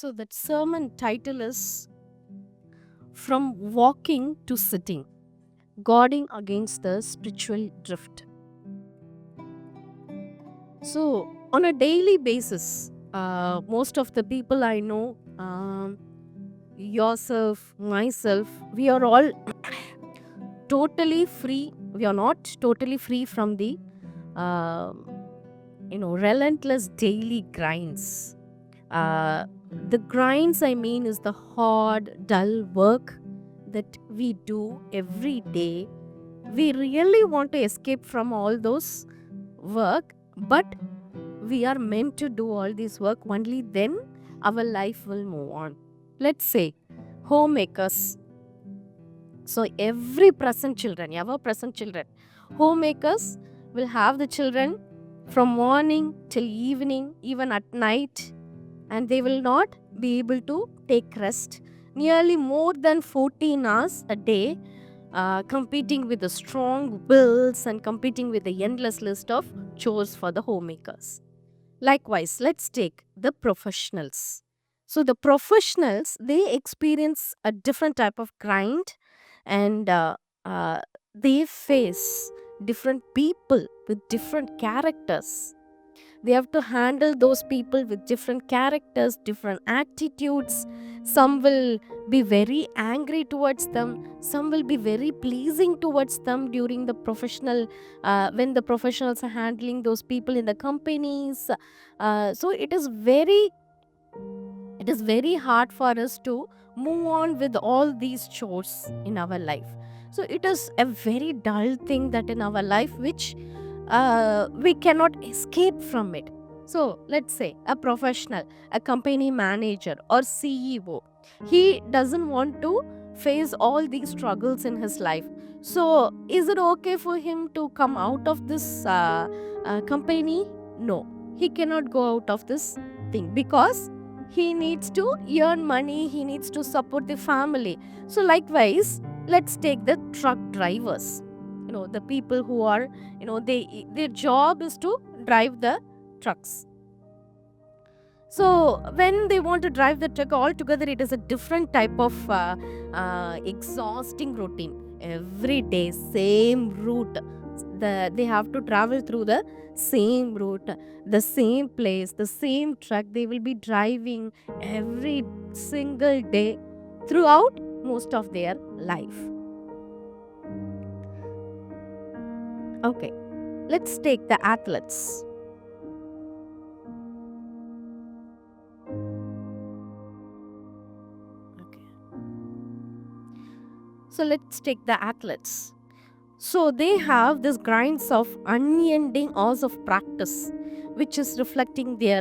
So that sermon title is From Walking to Sitting, Guarding Against the Spiritual Drift. So on a daily basis, most of the people I know, yourself, myself, we are all totally free. We are not totally free from the um relentless daily grinds. The grinds, I mean, is the hard, dull work that we do every day. We really want to escape from all those work, but we are meant to do all this work. Only then our life will move on. Let's say homemakers. So every present children, ever present children, homemakers will have the children from morning till evening, even at night, and they will not be able to take rest nearly more than 14 hours a day, competing with the strong wills and competing with the endless list of chores for the homemakers. Likewise, let's take the professionals. So the professionals, they experience a different type of grind, and uh, they face different people with different characters. They have to handle those people with different characters, different attitudes. Some will be very angry towards them, some will be very pleasing towards them during the professional, when the professionals are handling those people in the companies. So it is very hard for us to move on with all these chores in our life. So it is a very dull thing that in our life which we cannot escape from it. So let's say a professional, a company manager or CEO, he doesn't want to face all these struggles in his life. So is it okay for him to come out of this company? No, he cannot go out of this thing because he needs to earn money, he needs to support the family. So likewise, let's take the truck drivers, the people who are, their job is to drive the trucks. So when they want to drive the truck altogether, it is a different type of exhausting routine. Every day, same route. They have to travel through the same route, the same place, the same truck. They will be driving every single day throughout most of their life. Okay, let's take the athletes. Okay. So let's take the athletes. So they have this grinds of unending hours of practice, which is reflecting their,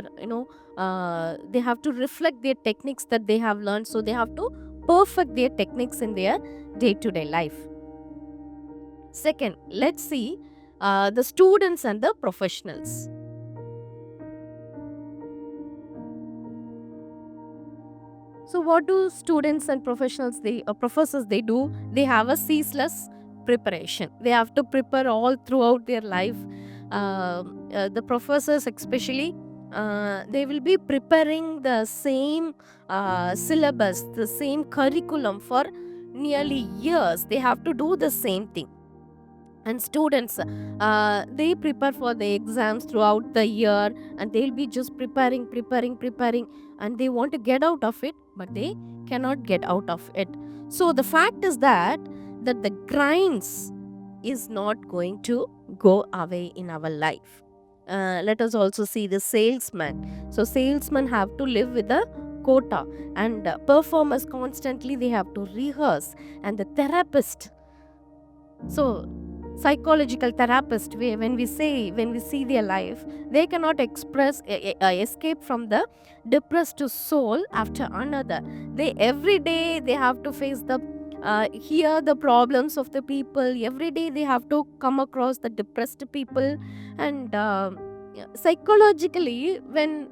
they have to reflect their techniques that they have learned. So they have to perfect their techniques in their day to day life. Second, let's see the students and the professionals. So what do students and professionals, professors, they do? They have a ceaseless preparation. They have to prepare all throughout their life. The professors especially, they will be preparing the same syllabus, the same curriculum for nearly years. They have to do the same thing. And students, they prepare for the exams throughout the year, and they'll be just preparing, and they want to get out of it, but they cannot get out of it. So the fact is that the grinds is not going to go away in our life. Let us also see the salesman. So salesmen have to live with a quota, and performers constantly, they have to rehearse. And the therapist, so psychological therapist, when we see their life, they cannot escape from the depressed soul after another. They every day they have to face the hear the problems of the people. Every day they have to come across the depressed people. And yeah, psychologically, when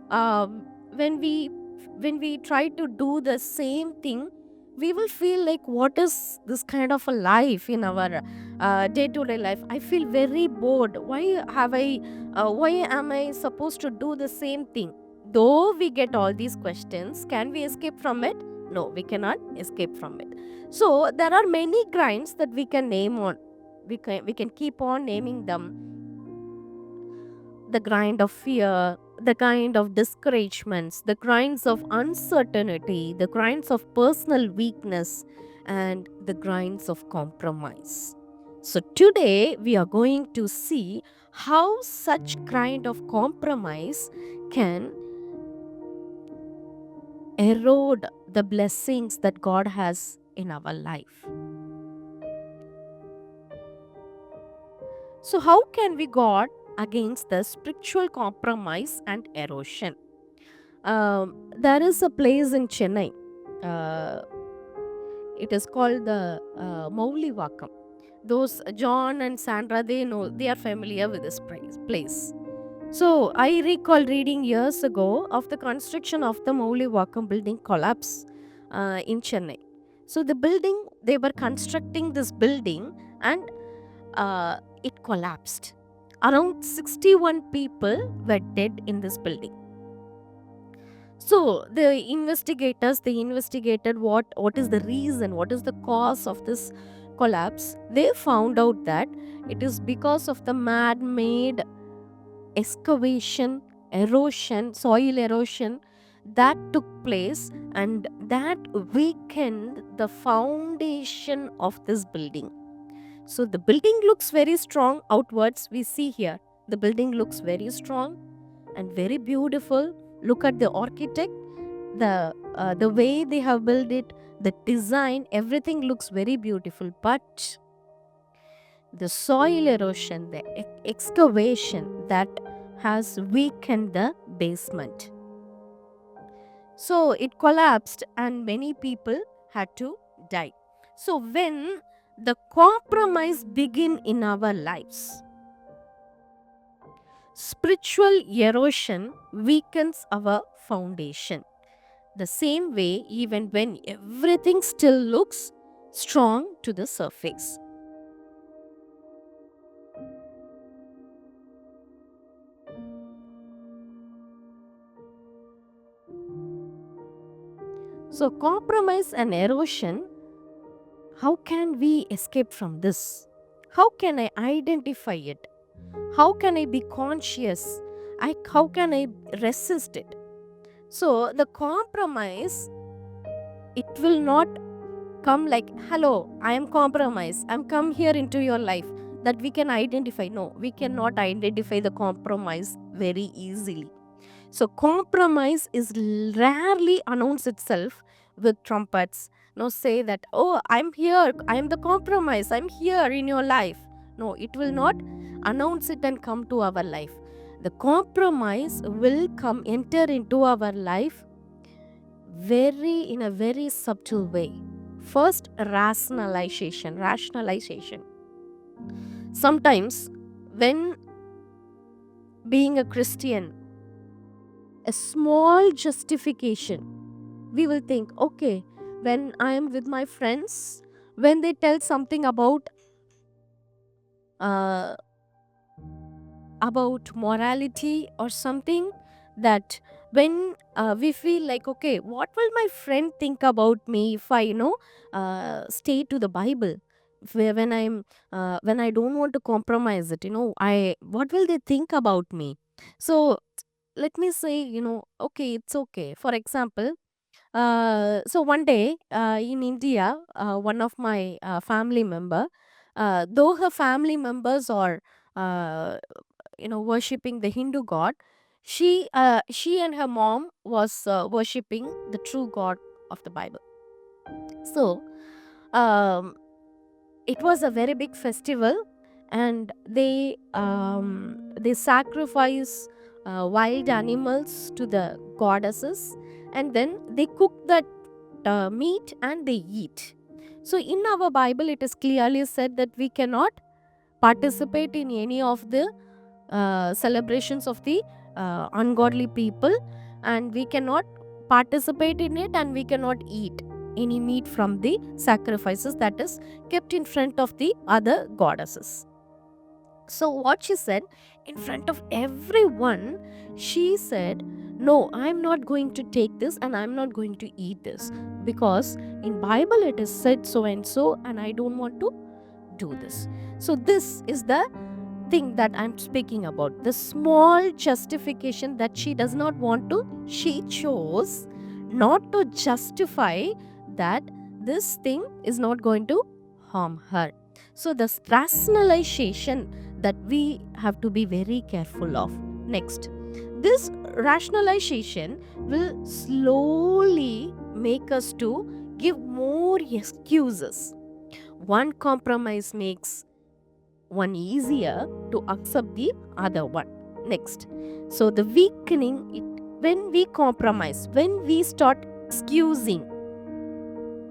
we try to do the same thing, we will feel like, what is this kind of a life in our day to day life? I feel very bored. Why am I supposed to do the same thing though we get all these questions, can we escape from it? No, we cannot escape from it. So there are many grinds that we can name on. We can keep on naming them. The grind of fear, the kind of discouragements, the grinds of uncertainty, the grinds of personal weakness, and the grinds of compromise. So today we are going to see how such kind of compromise can erode the blessings that God has in our life. So how can we guard against the spiritual compromise and erosion? There is a place in Chennai. Uh, it is called the Maulivakkam. Those John and Sandra, they are familiar with this place. So I recall reading years ago of the construction of the Maulivakkam building collapse in Chennai. So the building, they were constructing this building, and it collapsed. Around 61 people were dead in this building. So the investigators, they investigated what is the reason, what is the cause of this collapse. They found out that it is because of the man-made excavation, erosion, soil erosion that took place, and that weakened the foundation of this building. So the building looks very strong outwards. We see here the building looks very strong and very beautiful. Look at the architect, the way they have built it, the design, everything looks very beautiful. But the soil erosion, the excavation, that has weakened the basement. So it collapsed, and many people had to die. So when the compromise begin in our lives, spiritual erosion weakens our foundation. The same way, even when everything still looks strong to the surface. So, compromise and erosion, how can we escape from this? How can I identify it? How can I be conscious? How can I resist it? So, the compromise, it will not come like, hello, I am compromised, I'm come here into your life, that we can identify. No, we cannot identify the compromise very easily. So compromise is rarely announce itself with trumpets. No, say that, oh, I'm here, I am the compromise, I'm here in your life. No, it will not announce it and come to our life. The compromise will come, enter into our life in a very subtle way. First, rationalization. Sometimes, when being a Christian, a small justification, we will think, okay, when I am with my friends, when they tell something uh, about morality or something, that when we feel like, okay, what will my friend think about me if I stay to the Bible, when I don't want to compromise it, I what will they think about me? So let me say, okay, it's okay. For example, so one day in India, one of my family member, though her family members are uh, worshipping the Hindu god, she and her mom was worshipping the true God of the Bible. So um, it was a very big festival, and they sacrifice wild animals to the goddesses, and then they cook that meat and they eat. So in our Bible it is clearly said that we cannot participate in any of the celebrations of the ungodly people, and we cannot participate in it, and we cannot eat any meat from the sacrifices that is kept in front of the other goddesses. So what she said, in front of everyone, she said, no, I'm not going to take this and I'm not going to eat this, because in Bible it is said so and so, and I don't want to do this. So this is the thing that I'm speaking about, the small justification that she does not want to. She chose not to justify that this thing is not going to harm her. So this rationalization that we have to be very careful of. Next, this rationalization will slowly make us to give more excuses. One compromise makes one easier to accept the other one. Next, so the weakening it, when we compromise, when we start excusing,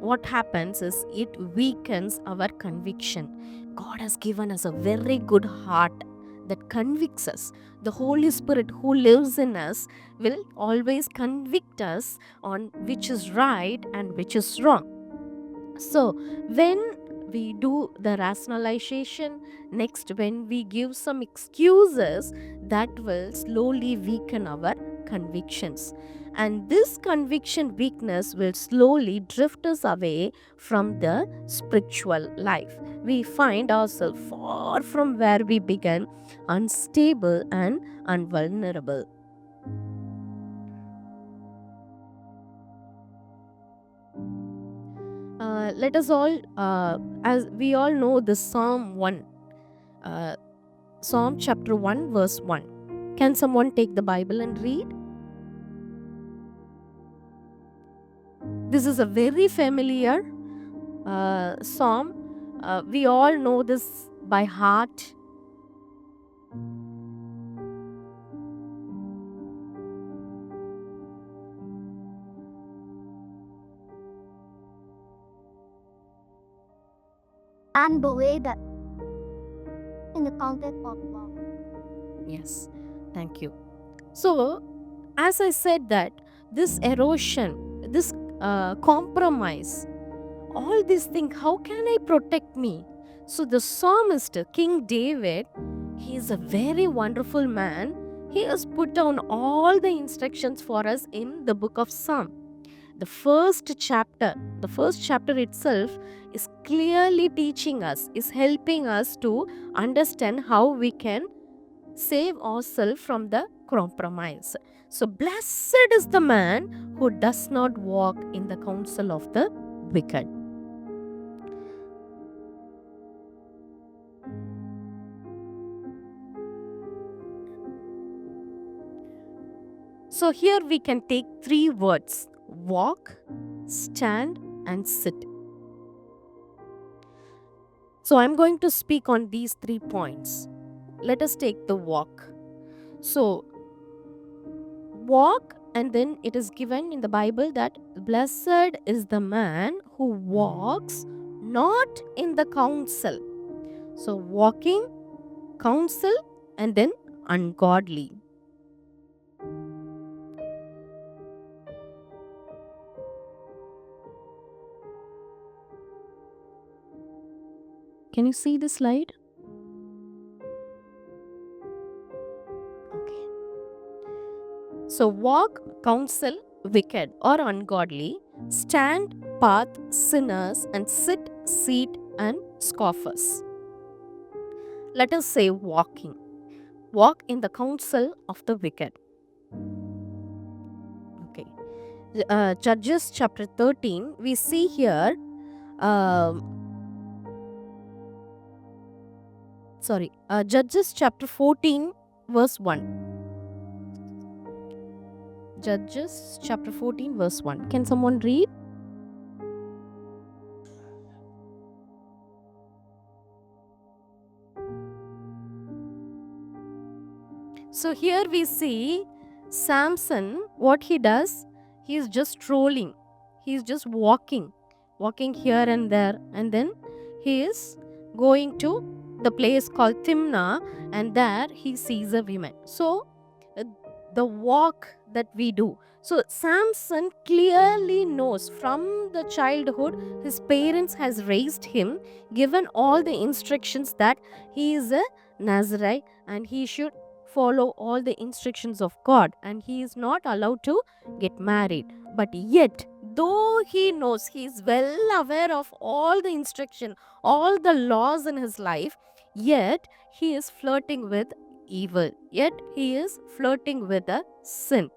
what happens is it weakens our conviction. God has given us a very good heart that convicts us. The Holy Spirit who lives in us will always convict us on which is right and which is wrong. So, when we do the rationalization, next, when we give some excuses, that will slowly weaken our convictions. And this conviction weakness will slowly drift us away from the spiritual life. We find ourselves far from where we began, unstable and unvulnerable. Let us all, as we all know, the Psalm 1, uh, Psalm chapter 1, verse 1. Can someone take the Bible and read? This is a very familiar psalm. We all know this by heart. And believe that in the context of love. Yes, thank you. So, as I said, that this erosion, this compromise, all these things, how can I protect me? So the psalmist King David, he is a very wonderful man. He has put down all the instructions for us in the book of Psalm. The first chapter itself is clearly teaching us, is helping us to understand how we can save ourselves from the compromise. So blessed is the man who does not walk in the counsel of the wicked. So here we can take three words: walk, stand, and sit. So I'm going to speak on these 3 points. Let us take the walk. So, walk, and then it is given in the Bible that blessed is the man who walks not in the counsel. So, walking, counsel, and then ungodly. Can you see the slide? Okay. So, walk, counsel, wicked or ungodly, stand, path, sinners, and sit, seat, and scoffers. Let us say walking. Walk in the counsel of the wicked. Okay. Judges chapter 13, we see here, Judges chapter 14, verse 1. Judges chapter 14, verse 1. Can someone read? So here we see Samson, what he does, he is just strolling. He is just walking here and there, and then he is going to the place called Timnah, and there he sees a woman. So uh, the walk that we do. So Samson clearly knows from the childhood his parents has raised him, given all the instructions that he is a Nazarite and he should follow all the instructions of God, and he is not allowed to get married. But yet, though he knows, he is well aware of all the instruction, all the laws in his life, yet he is flirting with evil, yet he is flirting with a sin.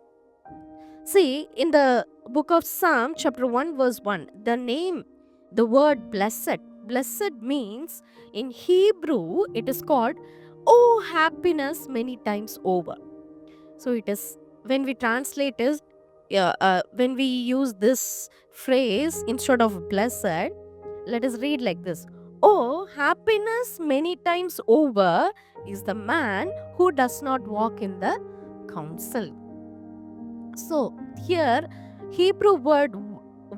See, in the book of Psalm, chapter 1, verse 1, the word blessed means in Hebrew, it is called, oh, happiness many times over. So it is, when we translate is, when we use this phrase instead of blessed, let us read like this. Oh, happiness many times over is the man who does not walk in the counsel. So here, Hebrew word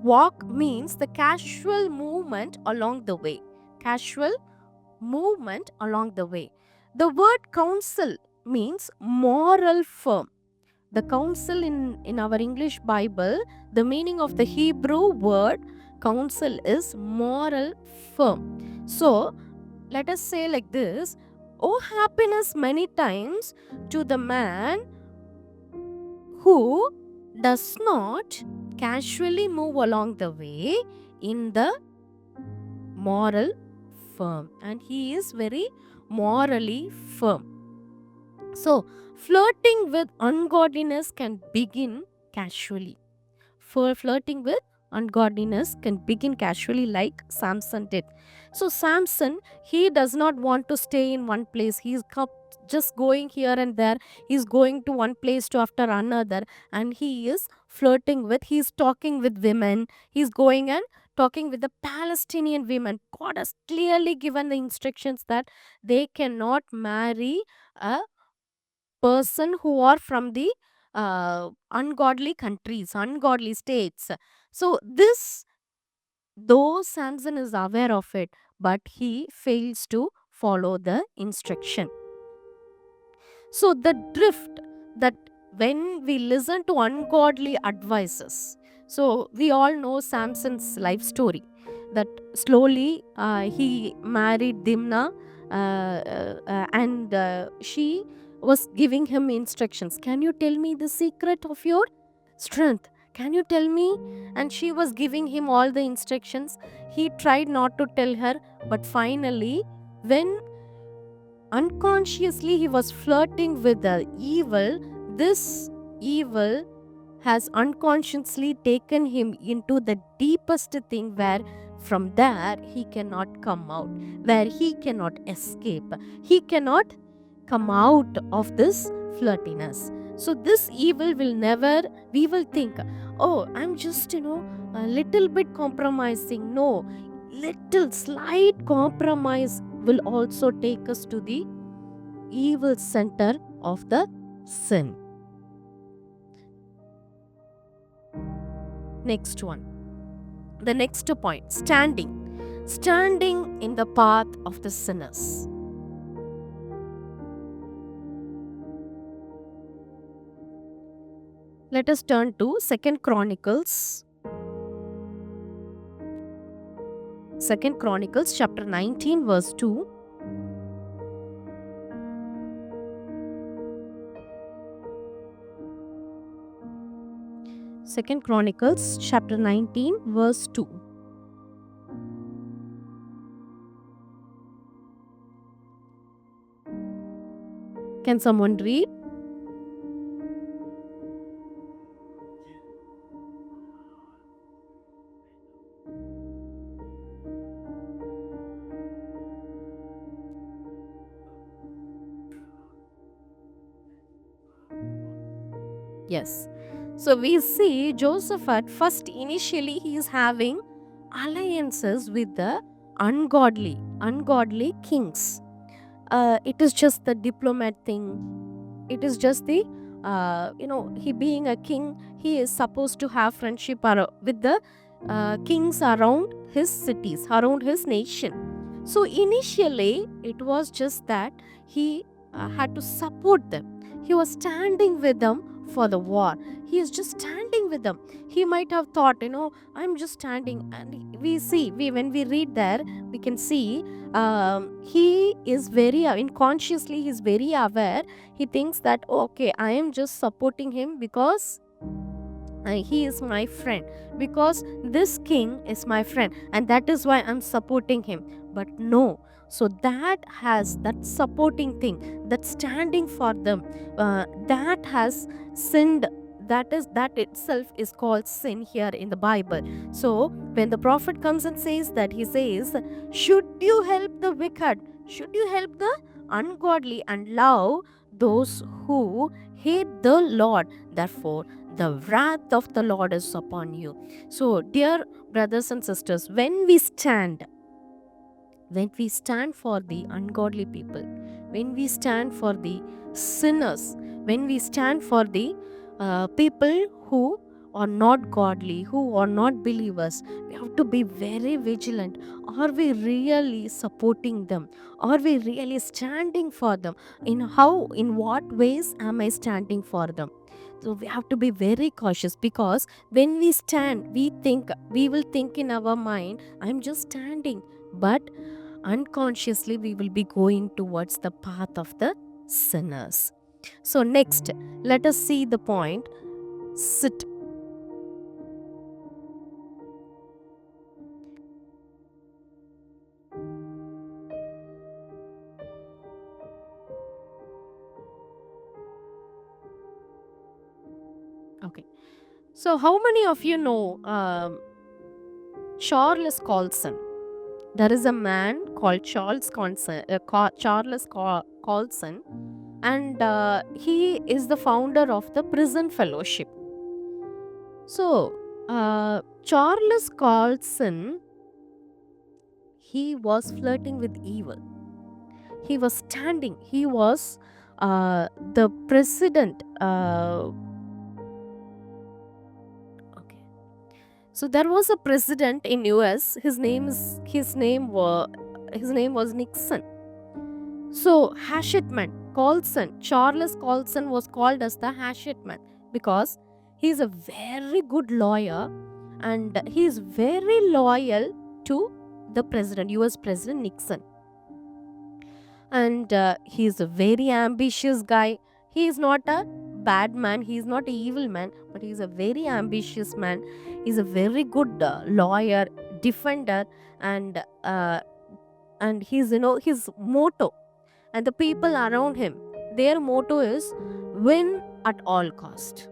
walk means the casual movement along the way. Casual movement along the way. The word counsel means moral firm. The counsel in our English Bible, the meaning of the Hebrew word counsel is moral firm. So let us say like this, oh, happiness many times to the man who does not casually move along the way in the moral firm, and he is very morally firm. So, flirting with ungodliness can begin casually. For flirting with ungodliness can begin casually, like Samson did. So Samson, he does not want to stay in one place. He's just going here and there. He's going to one place to after another, and he is flirting with, he's talking with women. He's going and talking with the Palestinian women. God has clearly given the instructions that they cannot marry a person who are from the ungodly countries, ungodly states. So this, though Samson is aware of it, but he fails to follow the instruction. So the drift, that when we listen to ungodly advices, so we all know Samson's life story, that slowly he married Dimna, and she was giving him instructions. Can you tell me the secret of your strength? Can you tell me? And she was giving him all the instructions. He tried not to tell her, but finally, when unconsciously he was flirting with the evil, this evil has unconsciously taken him into the deepest thing, where from there he cannot come out, where he cannot escape, he cannot come out of this flirtiness. So this evil will never, we will think, oh, I'm just, a little bit compromising. No, little slight compromise will also take us to the evil center of the sin. Next one, the next point, standing in the path of the sinners. Let us turn to Second Chronicles chapter 19 verse 2. Second Chronicles chapter 19 verse 2. Can someone read? Yes. So we see Joseph at first, initially he is having alliances with the ungodly kings. It is just the diplomat thing. It is just the, he being a king, he is supposed to have friendship with the kings around his cities, around his nation. So initially, it was just that he had to support them. He was standing with them for the war. He is just standing with them. He might have thought, I'm just standing. And we see, when we read there, we can see, he is very, unconsciously, he's very aware. He thinks that, okay, I am just supporting him because he is my friend, because this king is my friend, and that is why I'm supporting him. But no. So that has that supporting thing, that standing for them, that has sinned. That itself is called sin here in the Bible. So when the prophet comes and says that, he says, should you help the wicked, should you help the ungodly, and love those who hate the Lord, therefore the wrath of the Lord is upon you. So, dear brothers and sisters, when we stand for the ungodly people, when we stand for the sinners, when we stand for the people who are not godly, who are not believers, we have to be very vigilant. Are we really supporting them? Are we really standing for them? In what ways am I standing for them? So we have to be very cautious, because when we stand, we will think in our mind, I'm just standing. But unconsciously we will be going towards the path of the sinners. So next, let us see the point, sit. Okay, so how many of you know Charles Colson? There is a man called Colson, and he is the founder of the Prison Fellowship. So, Charles Colson, he was flirting with evil. He was standing. He was the president. Okay. So there was a president in US. His name was Nixon. So Hashitman Colson, Charles Colson was called as the Hashitman because he is a very good lawyer, and he is very loyal to the president, US President Nixon. And he is a very ambitious guy. He is not a bad man, he is not an evil man, but he is a very ambitious man. He's a very good lawyer, defender, and he's, his motto, and the people around him, their motto is win at all cost.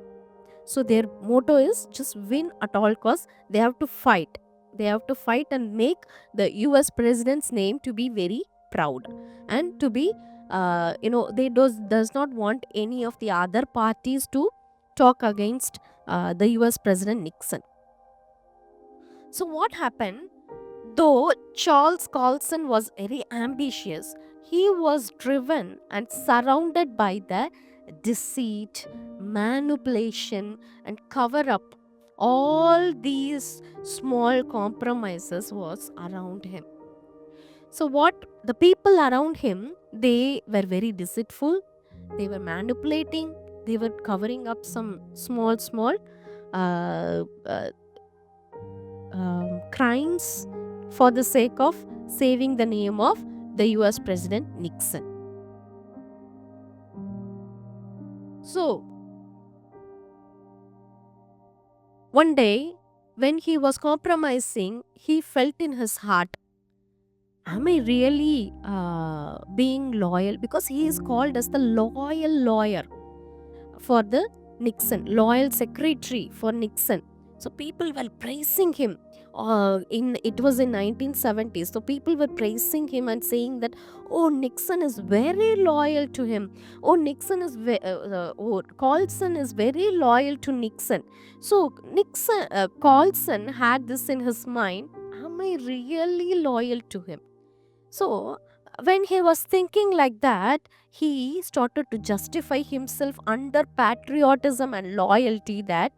So their motto is just win at all costs. They have to fight. They have to fight and make the US president's name to be very proud, and to be, they does not want any of the other parties to talk against the US President Nixon. So what happened? Though Charles Colson was very ambitious, he was driven and surrounded by the deceit, manipulation, and cover up. All these small compromises was around him. So what the people around him, they were very deceitful, they were manipulating, they were covering up some small uh, uh, crimes for the sake of saving the name of the US President Nixon. So, one day, when he was compromising, he felt in his heart, am I really being loyal? Because he is called as the loyal lawyer for the Nixon, loyal secretary for Nixon. So people were praising him. In it was in 1970s. So people were praising him and saying that, oh, Nixon is very loyal to him. Oh, Colson is very loyal to Nixon. So Colson had this in his mind. Am I really loyal to him? So, when he was thinking like that, he started to justify himself under patriotism and loyalty, that,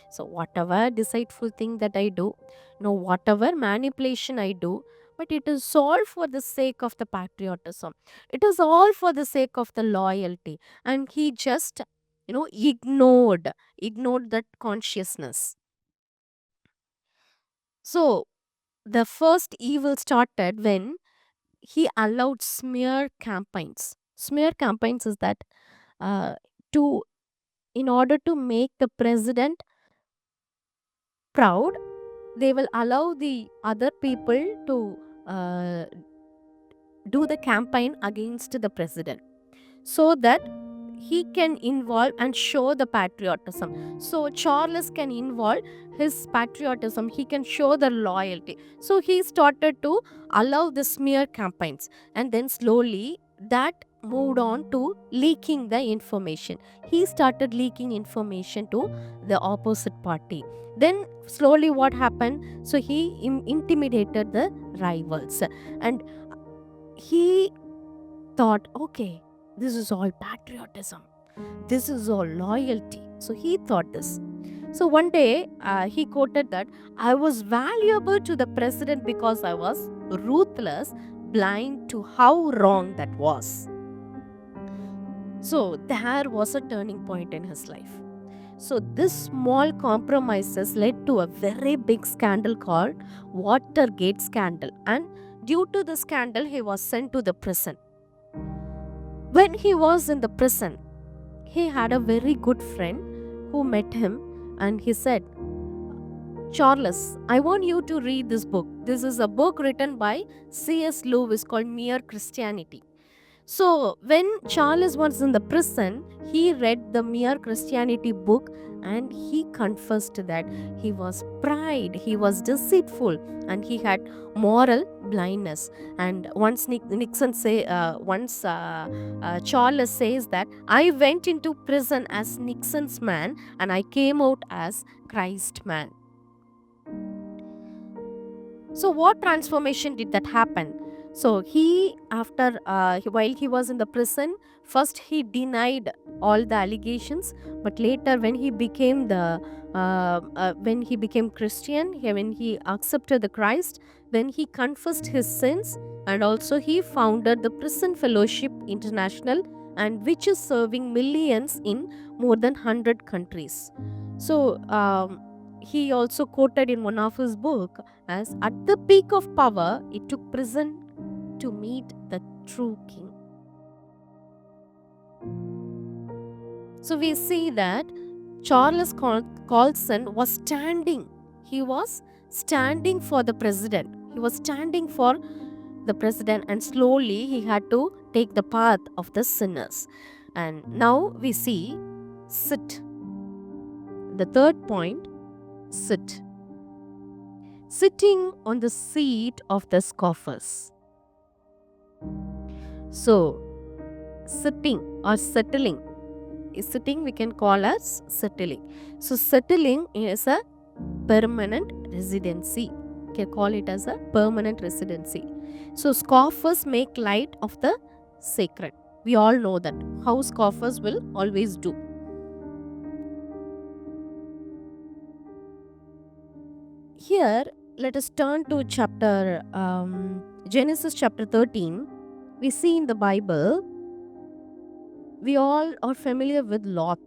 so whatever deceitful thing that I do, no, whatever manipulation I do, but it is all for the sake of the patriotism. It is all for the sake of the loyalty. And he just ignored that consciousness. So the first evil started when he allowed smear campaigns. Smear campaigns is that, uh, to in order to make the president proud, they will allow the other people to uh, do the campaign against the president, so that he can involve and show the patriotism. So Charles can involve his patriotism, he can show the loyalty. So he started to allow the smear campaigns, and then slowly that moved on to leaking the information. He started leaking information to the opposite party. Then slowly what happened? So he intimidated the rivals, and he thought, okay, this is all patriotism, this is all loyalty. So he thought this. So one day, he quoted that, I was valuable to the president because I was ruthless, blind to how wrong that was. So there was a turning point in his life. So this small compromises led to a very big scandal called Watergate scandal. And due to the scandal, he was sent to the prison. When he was in the prison, he had a very good friend who met him, and he said, Charles, I want you to read this book. This is a book written by C.S. Lewis called Mere Christianity. So, when Charles was in the prison, he read the Mere Christianity book, and he confessed that he was pride, he was deceitful, and he had moral blindness. And once Charles says that I went into prison as Nixon's man, and I came out as Christ man. So, what transformation did that happen? So, while he was in the prison, first he denied all the allegations, but later, when he became Christian, when he accepted the Christ, then he confessed his sins, and also he founded the Prison Fellowship International, and which is serving millions in more than 100 countries. So, he also quoted in one of his book as, at the peak of power, it took prison to meet the true king. So we see that Charles Colson was standing. He was standing for the president. He was standing for the president, and slowly he had to take the path of the sinners. And now we see sit. The third point, sit. Sitting on the seat of the scoffers. So, sitting or settling. Sitting we can call as settling. So, settling is a permanent residency. You can call it as a permanent residency. So, scoffers make light of the sacred. We all know that how scoffers will always do. Here, let us turn to Genesis chapter 13. We see in the Bible, we all are familiar with Lot.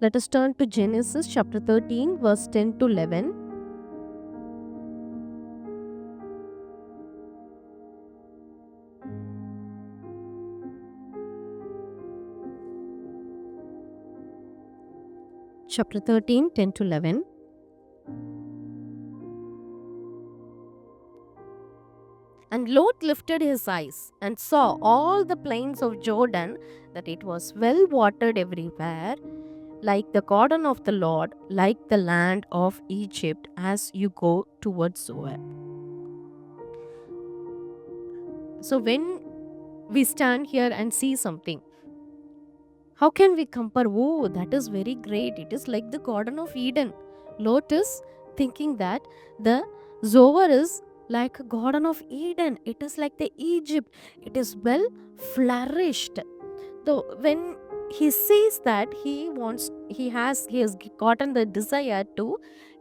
Let us turn to Genesis chapter 13, verse 10 to 11. Chapter 13, 10 to 11. And Lot lifted his eyes and saw all the plains of Jordan, that it was well watered everywhere, like the garden of the Lord, like the land of Egypt, as you go towards Zoar. So when we stand here and see something, how can we compare? Oh, that is very great. It is like the Garden of Eden. Lot is thinking that the Zoar is like a Garden of Eden. It is like the Egypt. It is well flourished. So when he says that he has gotten the desire to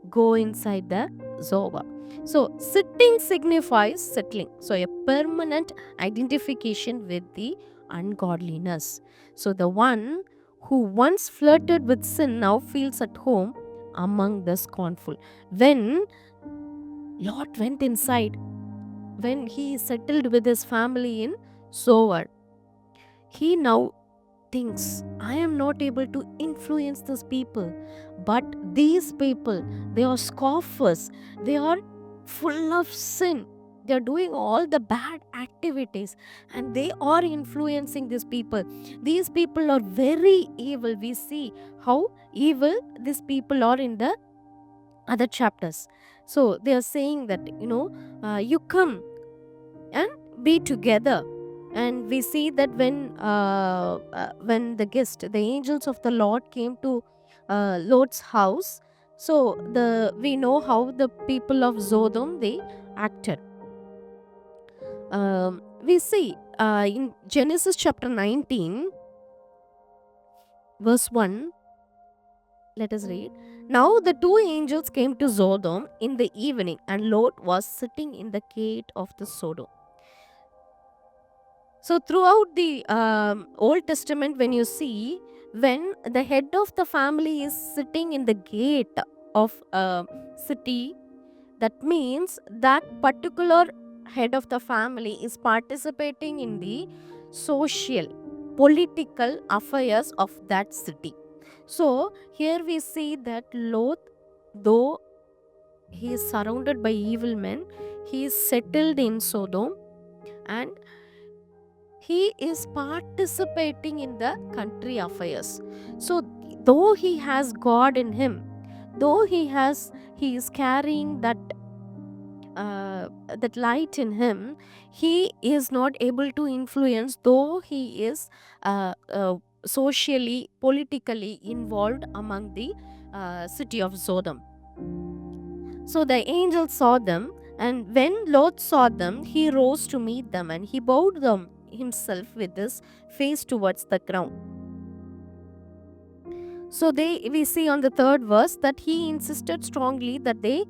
go inside the Zoar. So sitting signifies settling. So a permanent identification with the ungodliness. So the one who once flirted with sin now feels at home among the scornful. When Lot went inside, when he settled with his family in Sower, he now thinks, I am not able to influence these people, but these people, they are scoffers, they are full of sin, they are doing all the bad activities, and they are influencing these people. These people are very evil. We see how evil these people are in the other chapters. So they are saying that, you come and be together. And we see that when the guest, the angels of the Lord came to Lord's house, so the we know how the people of Sodom they acted. We see in Genesis chapter 19 verse 1. Let us read. Now the two angels came to Sodom in the evening, and Lot was sitting in the gate of the Sodom. So, throughout the Old Testament, when you see, when the head of the family is sitting in the gate of a city, that means that particular head of the family is participating in the social, political affairs of that city. So, here we see that Lot, though he is surrounded by evil men, he is settled in Sodom, and he is participating in the country affairs. So though he has God in him, though he is carrying that light in him, he is not able to influence, though he is socially, politically involved among the city of Sodom. So the angel saw them, and when Lot saw them, he rose to meet them, and he bowed them himself with his face towards the ground. So we see on the third verse that he insisted strongly that they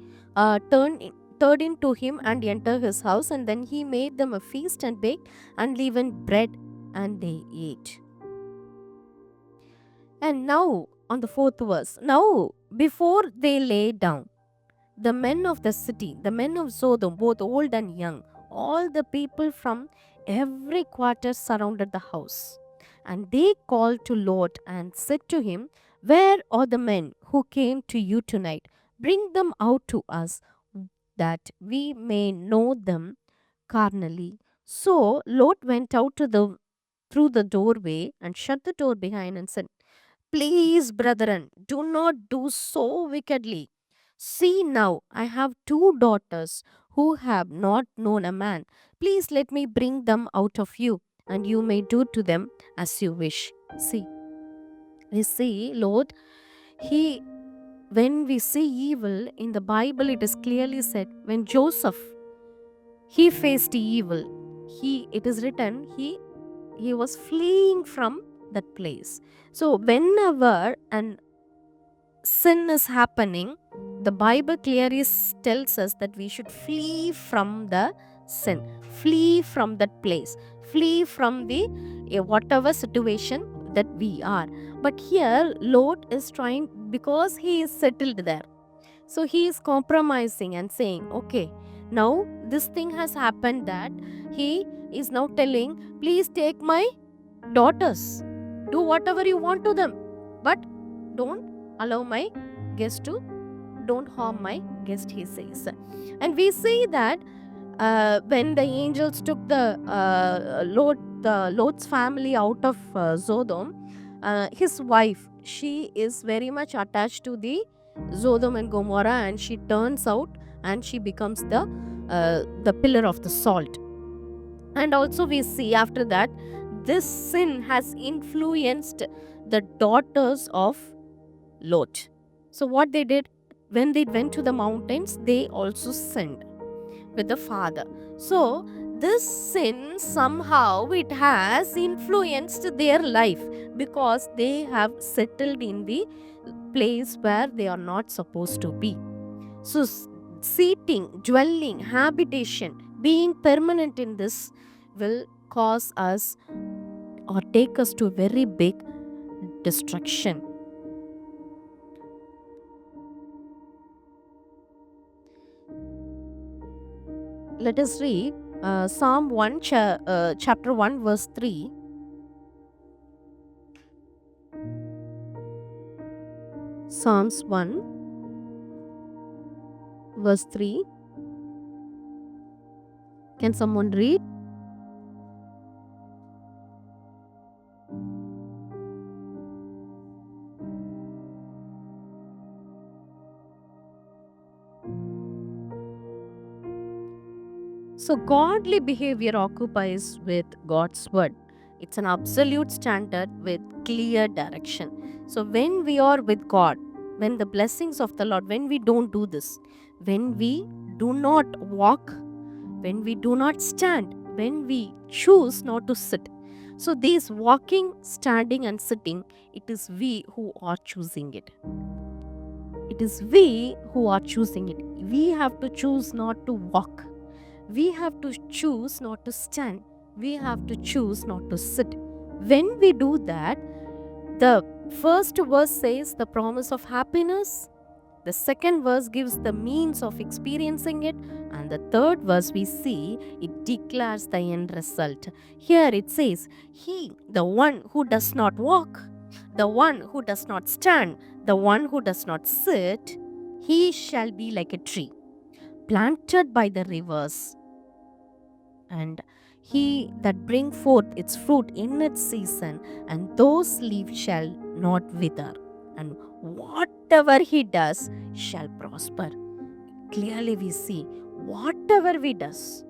turned into him and enter his house, and then he made them a feast and baked unleavened bread, and they ate. And now on the fourth verse, now before they lay down, the men of the city, the men of Sodom, both old and young, all the people from every quarter surrounded the house. And they called to Lot and said to him, where are the men who came to you tonight? Bring them out to us, that we may know them carnally. So Lot went out through the doorway and shut the door behind and said, please, brethren, do not do so wickedly. See now, I have two daughters who have not known a man. Please let me bring them out of you, and you may do to them as you wish. See, we see, Lord, He, when we see evil in the Bible, it is clearly said when Joseph he faced evil, it is written, he was fleeing from that place. So whenever an sin is happening, the Bible clearly tells us that we should flee from the sin, flee from that place, flee from the whatever situation that we are. But here Lot is trying, because he is settled there, so he is compromising and saying, okay, now this thing has happened, that he is now telling, please take my daughters, do whatever you want to them, but don't allow my guest to, don't harm my guest, he says. And we see that when the angels took the Lot's family out of Sodom, his wife, she is very much attached to the Sodom and Gomorrah, and she turns out and she becomes the pillar of the salt. And also we see after that, this sin has influenced the daughters of Lot. So what they did, when they went to the mountains, they also sinned with the father. So this sin somehow it has influenced their life, because they have settled in the place where they are not supposed to be. So seating, dwelling, habitation, being permanent in this will cause us or take us to very big destruction. Let us read Psalm 1, chapter 1, verse 3. Psalms 1, verse 3. Can someone read? So, godly behavior occupies with God's word. It's an absolute standard with clear direction. So, when we are with God, when the blessings of the Lord, when we don't do this, when we do not walk, when we do not stand, when we choose not to sit. So, these walking, standing, and sitting, it is we who are choosing it. It is we who are choosing it. We have to choose not to walk. We have to choose not to stand. We have to choose not to sit. When we do that, the first verse says the promise of happiness. The second verse gives the means of experiencing it. And the third verse we see it declares the end result. Here it says, He, the one who does not walk, the one who does not stand, the one who does not sit, he shall be like a tree planted by the rivers, and he that bring forth its fruit in its season, and those leaves shall not wither, and whatever he does shall prosper. Clearly we see whatever we does.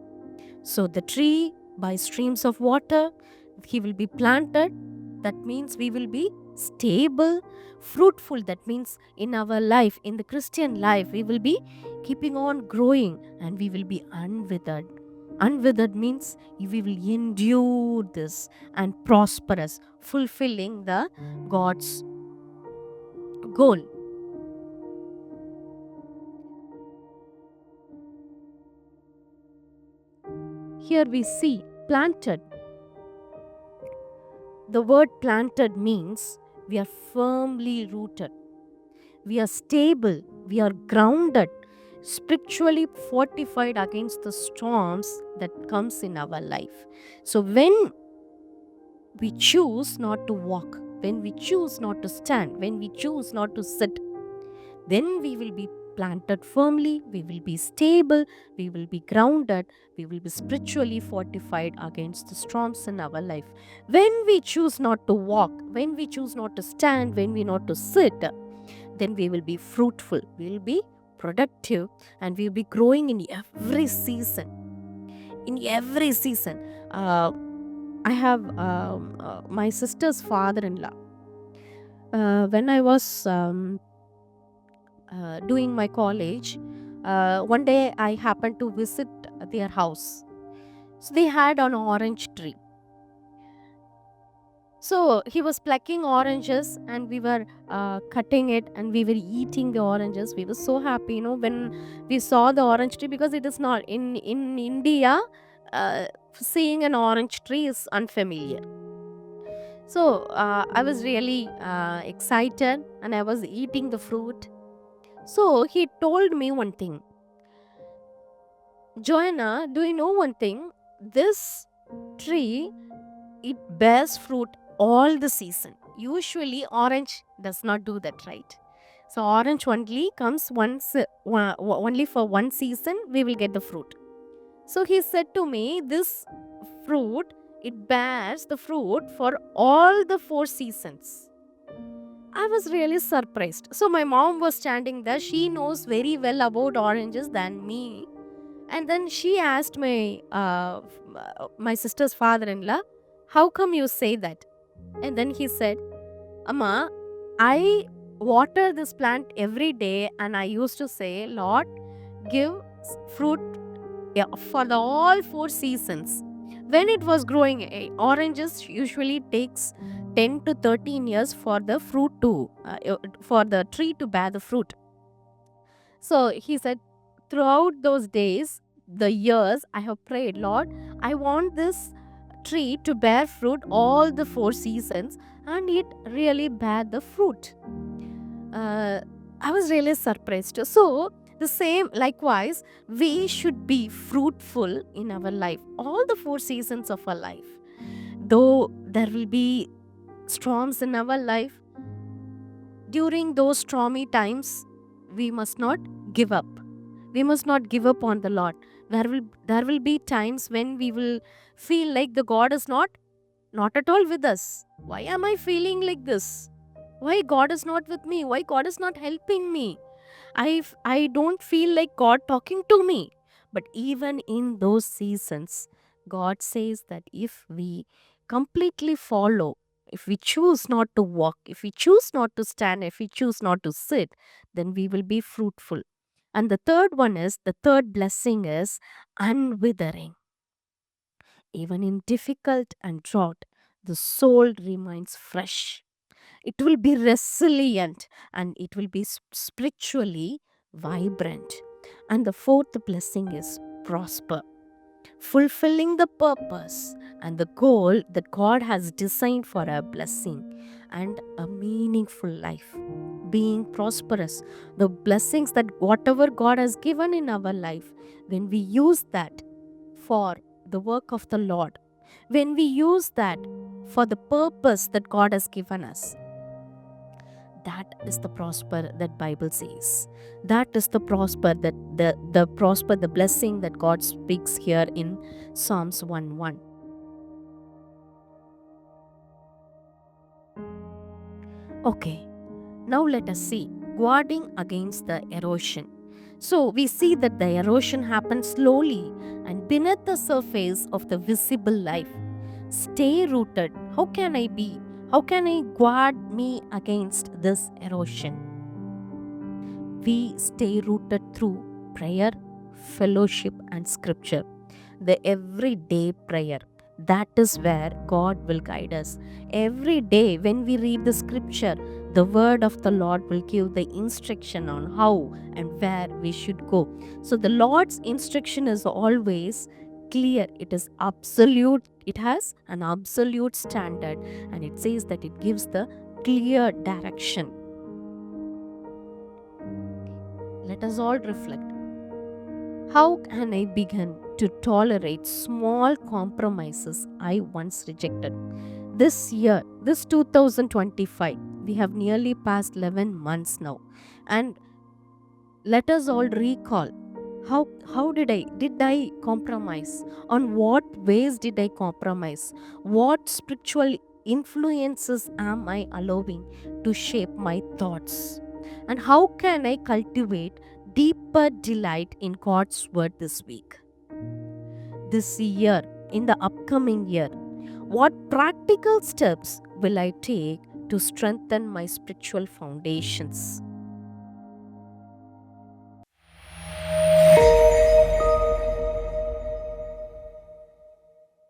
So the tree by streams of water, he will be planted. That means we will be stable, fruitful. That means in our life, in the Christian life, we will be keeping on growing and we will be unwithered. Unwithered means we will endure this and prosperous, fulfilling the God's goal. Here we see planted. The word planted means we are firmly rooted, we are stable, we are grounded, spiritually fortified against the storms that comes in our life. So when we choose not to walk, when we choose not to stand, when we choose not to sit, then we will be planted firmly, we will be stable, we will be grounded, we will be spiritually fortified against the storms in our life. When we choose not to walk, when we choose not to stand, when we not to sit, then we will be fruitful, we will be productive, and we will be growing in every season. In every season. I have my sister's father in law. When I was doing my college, one day I happened to visit their house. So they had an orange tree. So he was plucking oranges and we were cutting it and we were eating the oranges. We were so happy, when we saw the orange tree, because it is not in India. Seeing an orange tree is unfamiliar. So I was really excited and I was eating the fruit. So he told me one thing. Joanna, do you know one thing? This tree, it bears fruit all the season. Usually orange does not do that, right? So orange only comes only for one season we will get the fruit. So he said to me, this fruit, it bears the fruit for all the 4 seasons. I was really surprised. So my mom was standing there. She knows very well about oranges than me. And then she asked my sister's father-in-law, "How come you say that?" And then he said, "Amma, I water this plant every day, and I used to say, Lord, give fruit, yeah, for the all 4 seasons." When it was growing, oranges usually takes 10 to 13 years for the fruit to for the tree to bear the fruit. So he said, throughout those days, the years, I have prayed, Lord, I want this tree to bear fruit all the 4 seasons, and it really bare the fruit. uh, I was really surprised. So, the same, likewise, we should be fruitful in our life, all the 4 seasons of our life. Though there will be storms in our life, during those stormy times, we must not give up. We must not give up on the Lord. There will be times when we will feel like the God is not at all with us. Why am I feeling like this? Why God is not with me? Why God is not helping me? I don't feel like God talking to me. But even in those seasons, God says that if we completely follow, if we choose not to walk, if we choose not to stand, if we choose not to sit, then we will be fruitful. And the third blessing is unwithering. Even in difficult and drought, the soul remains fresh. It will be resilient, and it will be spiritually vibrant. And the fourth blessing is prosper, fulfilling the purpose and the goal that God has designed for our blessing and a meaningful life. Being prosperous, the blessings that whatever God has given in our life, when we use that for the work of the Lord, when we use that for the purpose that God has given us, that is the prosper that Bible says. That is the prosper that the prosper, the blessing that God speaks here in Psalms 1:1. Okay, now let us see guarding against the erosion. So we see that the erosion happens slowly and beneath the surface of the visible life. Stay rooted. How can I be? How can I guard me against this erosion? We stay rooted through prayer, fellowship, and scripture. The everyday prayer. That is where God will guide us. Every day, when we read the scripture, the word of the Lord will give the instruction on how and where we should go. So, the Lord's instruction is always clear, it is absolute, it has an absolute standard, and it says that it gives the clear direction. Let us all reflect. How can I begin to tolerate small compromises I once rejected? This year, this 2025, we have nearly passed 11 months now. And let us all recall how did I compromise? On what ways did I compromise? What spiritual influences am I allowing to shape my thoughts? And how can I cultivate deeper delight in God's word this week, this year, in the upcoming year? What practical steps will I take to strengthen my spiritual foundations?